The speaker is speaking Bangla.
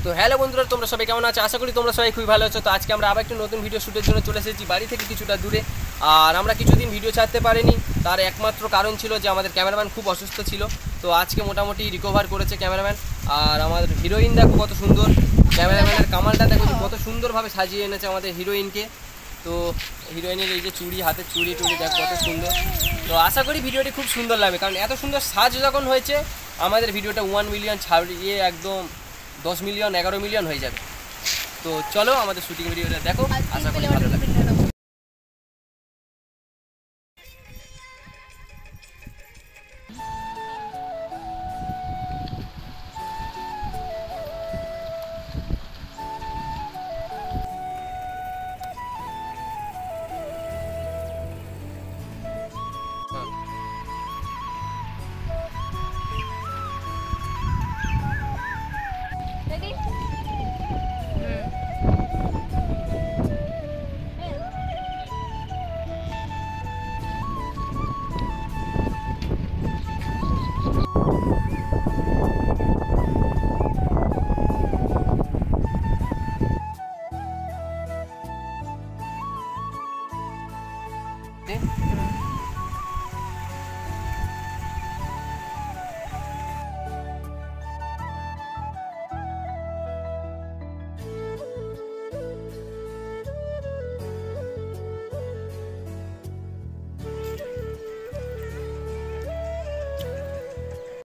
তো হ্যালো বন্ধুরা, তোমরা সবাই কেমন আছো? আশা করি তোমরা সবাই খুবই ভালো আছো। তো আজকে আমরা আবার একটা নতুন ভিডিও শ্যুটের জন্য চলে এসেছি বাড়ি থেকে কিছুটা দূরে। আর আমরা কিছুদিন ভিডিও ছাড়তে পারিনি, তার একমাত্র কারণ ছিল যে আমাদের ক্যামেরাম্যান খুব অসুস্থ ছিল। তো আজকে মোটামুটি রিকভার করেছে ক্যামেরাম্যান। আর আমাদের হিরোইন দেখো কত সুন্দর, ক্যামেরাম্যানের কামালটা দেখো কত সুন্দরভাবে সাজিয়ে এনেছে আমাদের হিরোইনকে। তো হিরোইনের এই যে চুড়ি, হাতের চুড়ি টুড়ি দেখো কত সুন্দর। তো আশা করি ভিডিওটি খুব সুন্দর লাগবে, কারণ এত সুন্দর সাজ যখন হয়েছে আমাদের ভিডিওটা 1 মিলিয়ন ছাড়িয়ে একদম 10 মিলিয়ন 11 মিলিয়ন হয়ে যাবে। তো চলো আমাদের শুটিং ভিডিওটা দেখো, আশা করি ভালো লাগবে।